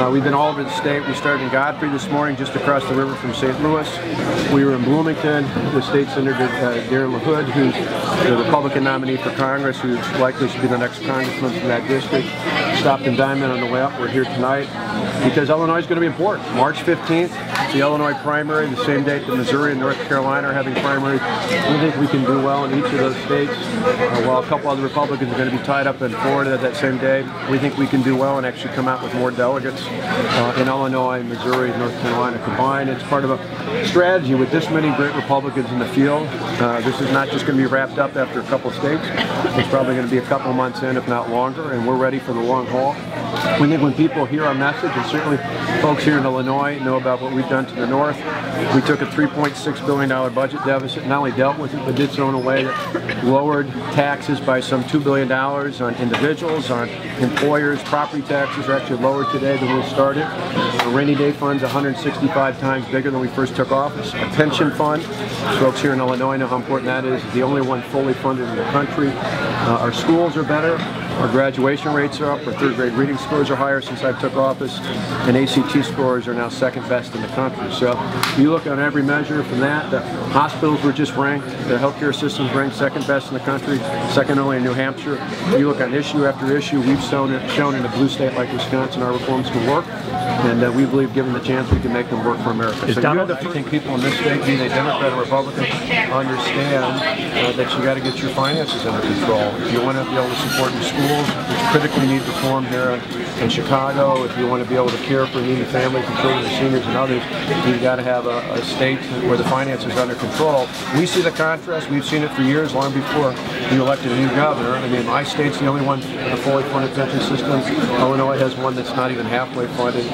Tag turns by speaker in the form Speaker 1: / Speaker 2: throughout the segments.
Speaker 1: We've been all over the state. We started in Godfrey this morning, just across the river from St. Louis. We were in Bloomington with State Senator Darren LaHood, who's the Republican nominee for Congress, who likely should be the next congressman from that district. Stopped in Diamond on the way up. We're here tonight because Illinois is going to be important. March 15th, the Illinois primary, the same date that Missouri and North Carolina are having primaries. We think we can do well in each of those states. While a couple other Republicans are going to be tied up in Florida that same day, we think we can do well and actually come out with more delegates in Illinois, Missouri, and North Carolina combined. It's part of a strategy with this many great Republicans in the field. This is not just going to be wrapped up after a couple states. It's probably going to be a couple months in, if not longer, and we're ready for the long haul. We think when people hear our message, and certainly folks here in Illinois know about what we've done to the north. We took a $3.6 billion budget deficit, not only dealt with it, but did so in a way that lowered taxes by some $2 billion on individuals, on employers. Property taxes are actually lower today than we started. The rainy day fund's 165 times bigger than we first took office. A pension fund, folks here in Illinois know how important that is. It's the only one fully funded in the country. Our schools are better. Our graduation rates are up, our third grade reading scores are higher since I took office, and ACT scores are now second best in the country. So you look on every measure from that. The hospitals were just ranked, the healthcare system's ranked second best in the country, second only in New Hampshire. You look on issue after issue, we've shown in a blue state like Wisconsin our reforms can work, and we believe given the chance we can make them work for America. So I think people in this state, be they Democrat or Republican, understand that you got to get your finances under control. If you want to be able to support your schools, which critically need reform here in Chicago, if you want to be able to care for needy families and children and seniors and others, you've got to have a state where the finances are under control. We see the contrast. We've seen it for years, long before you elected a new governor. I mean, my state's the only one with a fully funded pension system. Illinois has one that's not even halfway funded.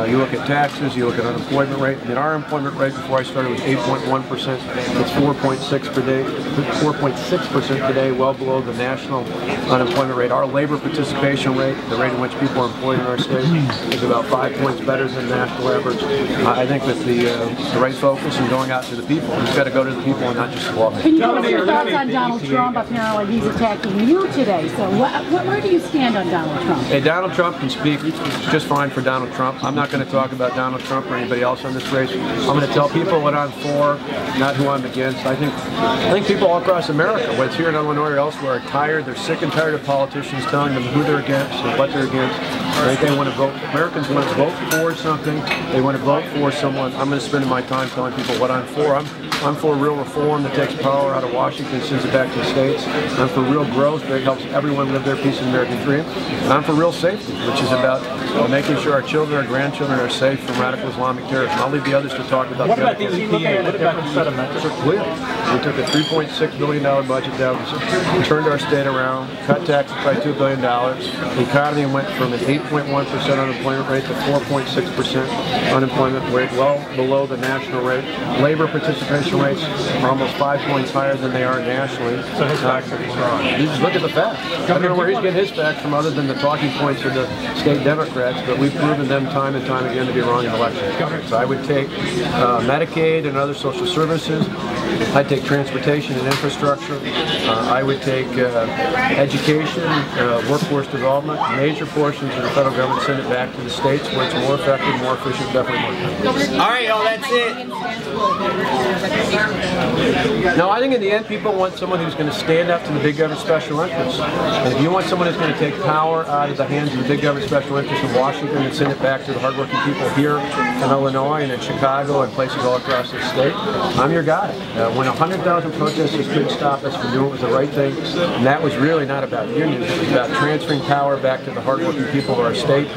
Speaker 1: You look at taxes, you look at unemployment rate. I mean, our unemployment rate before I started was 8.1%. It's 4.6% today, well below the national unemployment rate. Our labor participation rate, the rate in which people are employed in our state, is about 5 points better than the national average. I think that the right focus and going out to the people, you've got to go to the people and not just the lawmakers.
Speaker 2: Can you give us your thoughts on Donald Trump? Apparently he's attacking you today. So where do you stand on Donald Trump?
Speaker 1: Hey, Donald Trump can speak just fine for Donald Trump. I'm not going to talk about Donald Trump or anybody else on this race. I'm going to tell people what I'm for, not who I'm against. I think people all across America, whether it's here in Illinois or elsewhere, are tired. They're sick and tired of politicians telling them who they're against and what they're against. I think they want to vote. Americans want to vote for something. They want to vote for someone. I'm going to spend my time telling people what I'm for. I'm for real reform that takes power out of Washington and sends it back to the states. I'm for real growth that helps everyone live their piece of the American dream. And I'm for real safety, which is about making sure our children, our grandchildren are safe from radical Islamic terrorism. I'll leave the others to talk about
Speaker 3: what about the EPA? What about the set of metrics?
Speaker 1: Clear. We took a $3.6 billion budget deficit, turned our state around, cut taxes by $2 billion. The economy went from an 8.1% unemployment rate to 4.6% unemployment rate, well below the national rate. Labor participation rates are almost 5 points higher than they are nationally.
Speaker 3: So his facts are wrong.
Speaker 1: You just look at the facts. I don't know where he's getting his facts from other than the talking points of the state Democrats, but we've proven them time and time again to be wrong in elections. So I would take Medicaid and other social services. I'd take transportation and infrastructure. I would take education, workforce development, major portions of the federal government, send it back to the states where it's more effective, more efficient, definitely more effective.
Speaker 4: All right, y'all, that's it.
Speaker 1: No, I think in the end people want someone who's going to stand up to the big government special interests. And if you want someone who's going to take power out of the hands of the big government special interests in Washington and send it back to the hardworking people here in Illinois and in Chicago and places all across the state, I'm your guy. When 100,000 protesters couldn't stop us from doing what was the right thing, and that was really not about unions, it was about transferring power back to the hardworking people of our state.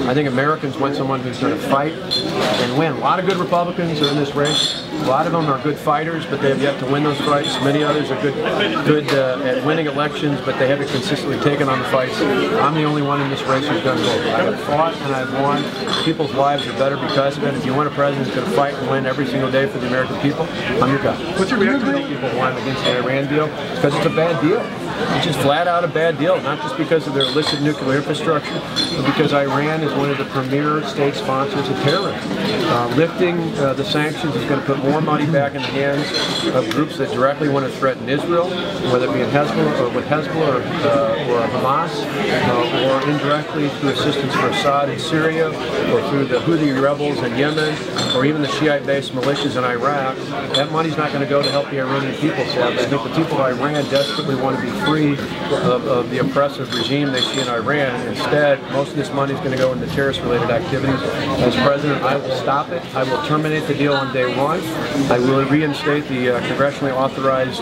Speaker 1: I think Americans want someone who's going to fight and win. A lot of good Republicans are in this race. A lot of them are good fighters, but they have yet to win those fights. Many others are good at winning elections, but they haven't consistently taken on the fights. I'm the only one in this race who's done both. I have fought and I've won. People's lives are better because of it. If you want a president who's going to fight and win every single day for the American people, I'm your guy.
Speaker 3: What's your reaction to
Speaker 1: people who want against the Iran deal? Because it's a bad deal. It's just flat out a bad deal, not just because of their illicit nuclear infrastructure, but because Iran is one of the premier state sponsors of terrorism. Lifting the sanctions is going to put more money back in the hands of groups that directly want to threaten Israel, whether it be in Hezbollah or with Hezbollah or Hamas, or indirectly through assistance for Assad in Syria, or through the Houthi rebels in Yemen, or even the Shiite-based militias in Iraq. That money's not going to go to help the Iranian people, sadly. I think the people of Iran desperately want to be free of the oppressive regime they see in Iran. Instead, most of this money is going to go into terrorist-related activities. As president, I will stop it. I will terminate the deal on day one. I will reinstate the congressionally authorized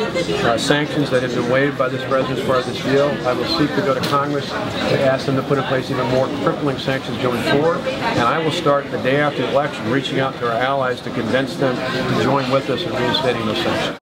Speaker 1: sanctions that have been waived by this president as part of this deal. I will seek to go to Congress to ask them to put in place even more crippling sanctions going forward. And I will start the day after the election reaching out to our allies to convince them to join with us in reinstating those sanctions.